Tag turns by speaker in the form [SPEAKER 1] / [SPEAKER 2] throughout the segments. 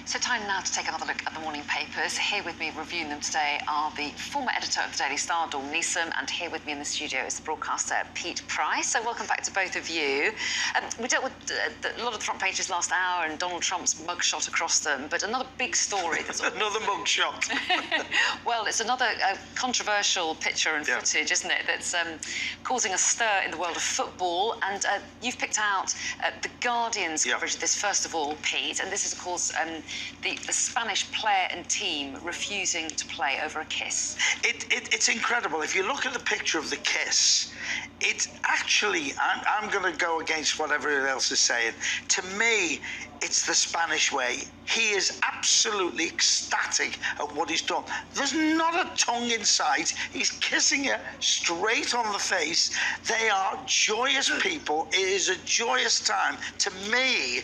[SPEAKER 1] So time now to take another look at the morning papers. Here with me reviewing them today are the former editor of the Daily Star, Dawn Neeson, and here with me in the studio is the broadcaster, Pete Price. So welcome back to both of you. We dealt with a lot of the front pages last hour and Donald Trump's mugshot across them, but another big story.
[SPEAKER 2] Another mugshot.
[SPEAKER 1] Well, it's another controversial picture and footage, isn't it, that's causing a stir in the world of football. And you've picked out the Guardian's coverage of this, first of all, Pete, and this is, of course, the Spanish player and team refusing to play over a kiss.
[SPEAKER 2] It's incredible. If you look at the picture of the kiss, it's actually, I'm going to go against what everyone else is saying. To me, it's the Spanish way. He is absolutely ecstatic at what he's done. There's not a tongue in sight. He's kissing her straight on the face. They are joyous people. It is a joyous time. To me,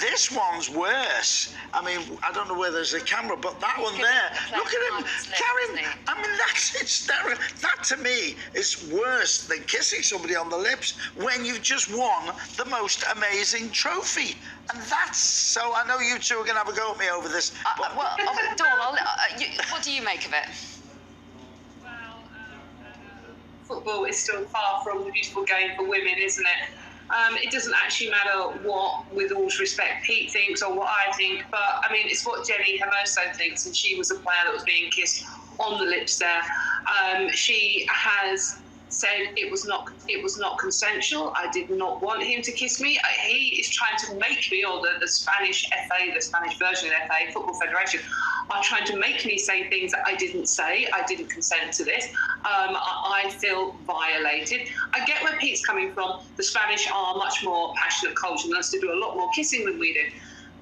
[SPEAKER 2] this one's worse. I mean, I don't know where there's a camera, but that one there, look at him, Karen. I mean, that's hysterical. That to me is worse than kissing somebody on the lips when you've just won the most amazing trophy. And that's so. I know you two are going to have a go at me over this.
[SPEAKER 1] Well, Dawn, what do you make of it?
[SPEAKER 3] Football is still far from the beautiful game for women, isn't it? It doesn't actually matter what, with all due respect, Pete thinks or what I think, but I mean, it's what Jenny Hermoso thinks, and she was a player that was being kissed on the lips there. She has said it was not consensual. I did not want him to kiss me. He is trying to make me, or the Spanish FA, the Spanish version of FA, Football Federation, are trying to make me say things that I didn't say. I didn't consent to this. I feel violated. I get where Pete's coming from. The Spanish are much more passionate culture and us to do a lot more kissing than we do.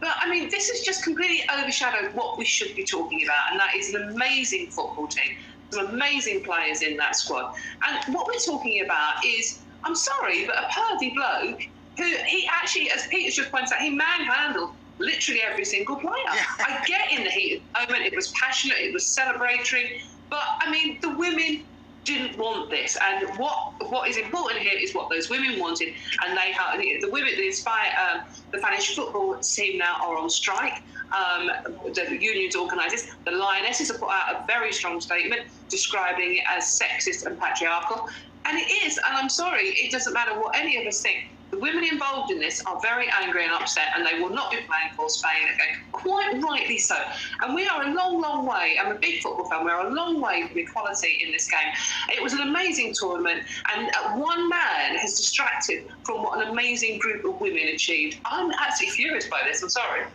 [SPEAKER 3] But, I mean, this has just completely overshadowed what we should be talking about, and that is an amazing football team. Some amazing players in that squad. And what we're talking about is, I'm sorry, but a pervy bloke who he actually, as Peter's just pointed out, he manhandled literally every single player. Yeah. I get in the heat of the moment, it was passionate, it was celebratory, but I mean, the women didn't want this, and what is important here is what those women wanted, and they have the women that inspire the Spanish football team now are on strike. The unions organisers, the Lionesses, have put out a very strong statement describing it as sexist and patriarchal, and it is, and I'm sorry, it doesn't matter what any of us think. The women involved in this are very angry and upset, and they will not be playing for Spain again, quite rightly so. And we are a long, long way, I'm a big football fan, we're a long way from equality in this game. It was an amazing tournament, and one man has distracted from what an amazing group of women achieved. I'm absolutely furious by this, I'm sorry.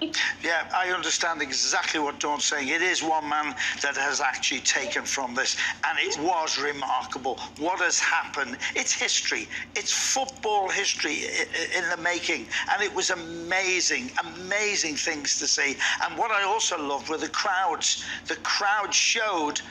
[SPEAKER 2] Yeah, I understand exactly what Dawn's saying. It is one man that has actually taken from this, and it was remarkable. What has happened, it's history, it's football history in the making, and it was amazing things to see. And what I also loved were the crowds. The crowd showed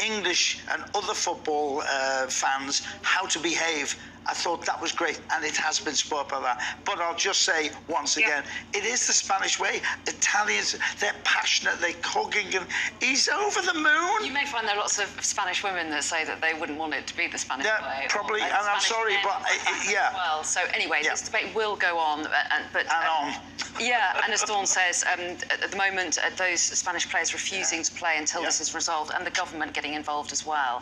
[SPEAKER 2] English and other football fans how to behave. I thought that was great, and it has been spoiled by that. But I'll just say once again, it is the Spanish way. Italians, they're passionate, they're hugging, and he's over the moon.
[SPEAKER 1] You may find there are lots of Spanish women that say that they wouldn't want it to be the Spanish way.
[SPEAKER 2] Probably, and I'm sorry, but
[SPEAKER 1] well, so anyway, this debate will go on, Yeah, and as Dawn says, at the moment, those Spanish players refusing to play until this is resolved, and the government getting involved as well.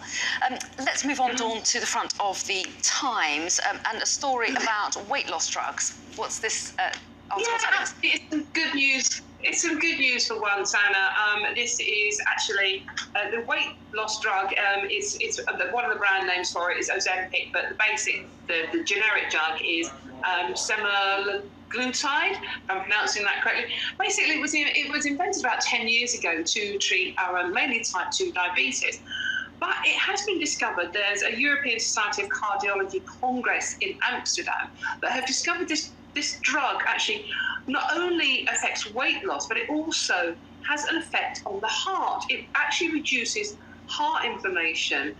[SPEAKER 1] Let's move on, Dawn, to the front of the Times, and a story about weight loss drugs. What's this article telling us?
[SPEAKER 3] It's some good news. It's some good news for once, Anna. This is actually the weight loss drug. It's one of the brand names for it is Ozempic, but the generic drug is semaglutide, if I'm pronouncing that correctly. Basically, it was invented about 10 years ago to treat mainly type 2 diabetes. But it has been discovered, there's a European Society of Cardiology Congress in Amsterdam that have discovered this drug actually not only affects weight loss, but it also has an effect on the heart. It actually reduces heart inflammation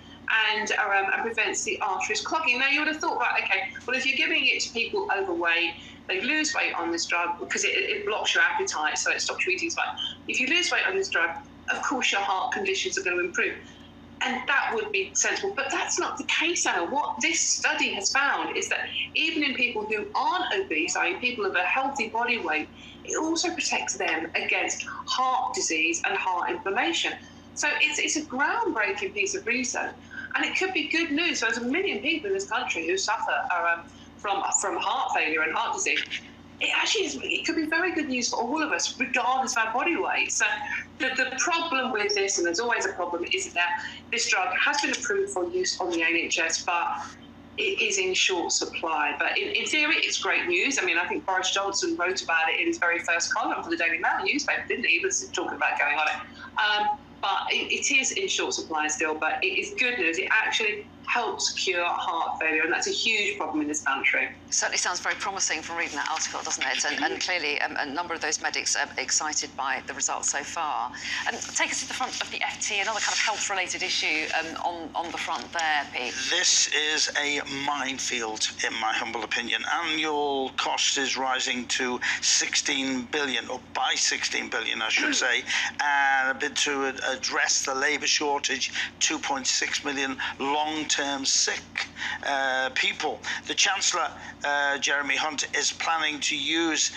[SPEAKER 3] and prevents the arteries clogging. Now, you would have thought, right, okay, well, if you're giving it to people overweight, they lose weight on this drug because it blocks your appetite, so it stops you eating as much. If you lose weight on this drug, of course your heart conditions are going to improve. And that would be sensible. But that's not the case, Anna. What this study has found is that even in people who aren't obese, i.e. people of a healthy body weight, it also protects them against heart disease and heart inflammation. So it's a groundbreaking piece of research. And it could be good news. So there's 1 million people in this country who suffer from heart failure and heart disease. It actually is, it could be very good news for all of us, regardless of our body weight. So the problem with this, and there's always a problem, is that this drug has been approved for use on the NHS, but it is in short supply. But in theory, it's great news. I mean, I think Boris Johnson wrote about it in his very first column for the Daily Mail newspaper, didn't he? He was talking about going on it. But it is in short supply still, but it is good news. It actually helps cure heart failure, and that's a huge problem in this country.
[SPEAKER 1] It certainly sounds very promising from reading that article, doesn't it? And clearly a number of those medics are excited by the results so far. Take us to the front of the FT, another kind of health-related issue on the front there, Pete.
[SPEAKER 2] This is a minefield, in my humble opinion. Annual cost is rising to 16 billion, or by 16 billion, I should say, and a bit to address the labour shortage, 2.6 million long-term sick people. The Chancellor, Jeremy Hunt, is planning to use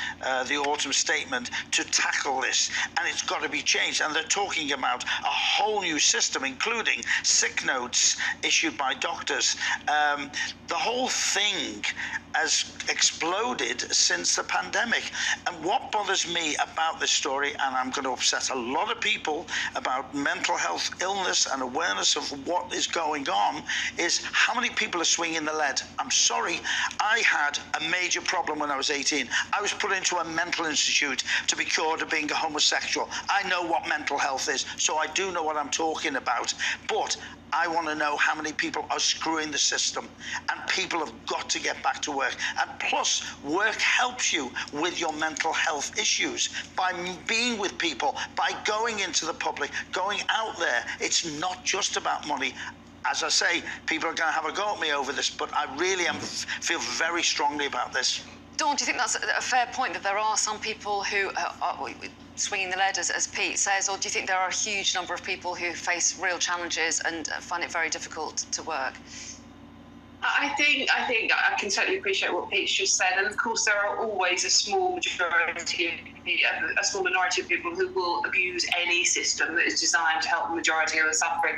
[SPEAKER 2] the autumn statement to tackle this, and it's got to be changed. And they're talking about a whole new system, including sick notes issued by doctors. The whole thing has exploded since the pandemic. And what bothers me about this story, and I'm going to upset a lot of people about mental health illness and awareness of what is going on, is how many people are swinging the lead. I'm sorry, I had a major problem when I was 18. I was put into a mental institute to be cured of being a homosexual. I know what mental health is, so I do know what I'm talking about. But I want to know how many people are screwing the system, and people have got to get back to work. And plus, work helps you with your mental health issues by being with people, by going into the public, going out there. It's not just about money. As I say, people are going to have a go at me over this, but I really feel very strongly about this.
[SPEAKER 1] Dawn, do you think that's a fair point, that there are some people who are swinging the lead, as Pete says, or do you think there are a huge number of people who face real challenges and find it very difficult to work?
[SPEAKER 3] I think I can totally appreciate what Pete's just said, and of course there are always a small minority of people who will abuse any system that is designed to help the majority who are suffering.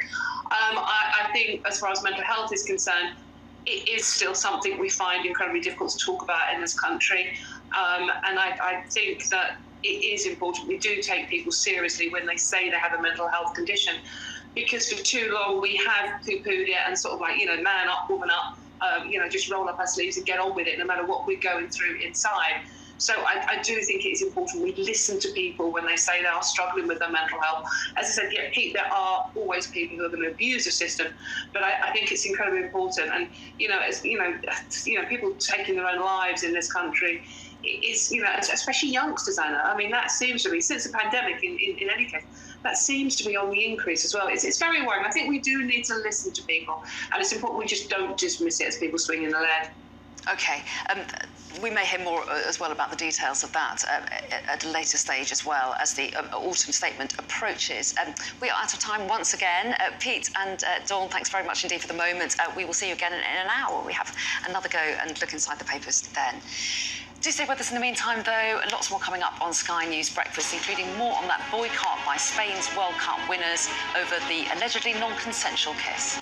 [SPEAKER 3] I think, as far as mental health is concerned, it is still something we find incredibly difficult to talk about in this country, and I think that it is important we do take people seriously when they say they have a mental health condition, because for too long we have poo-pooed it and sort of like, man up, woman up, just roll up our sleeves and get on with it no matter what we're going through inside. So I do think it's important we listen to people when they say they are struggling with their mental health. As I said, yeah, Pete, there are always people who are going to abuse the system, but I think it's incredibly important. And people taking their own lives in this country is, especially youngsters, Anna. I mean, that seems to be, since the pandemic, in any case, that seems to be on the increase as well. It's very worrying. I think we do need to listen to people, and it's important we just don't dismiss it as people swinging the lead.
[SPEAKER 1] Okay, we may hear more as well about the details of that at a later stage, as well as the autumn statement approaches. We are out of time once again. Pete and Dawn, thanks very much indeed for the moment. We will see you again in an hour. We have another go and look inside the papers then. Do stay with us in the meantime, though. Lots more coming up on Sky News Breakfast, including more on that boycott by Spain's World Cup winners over the allegedly non-consensual kiss.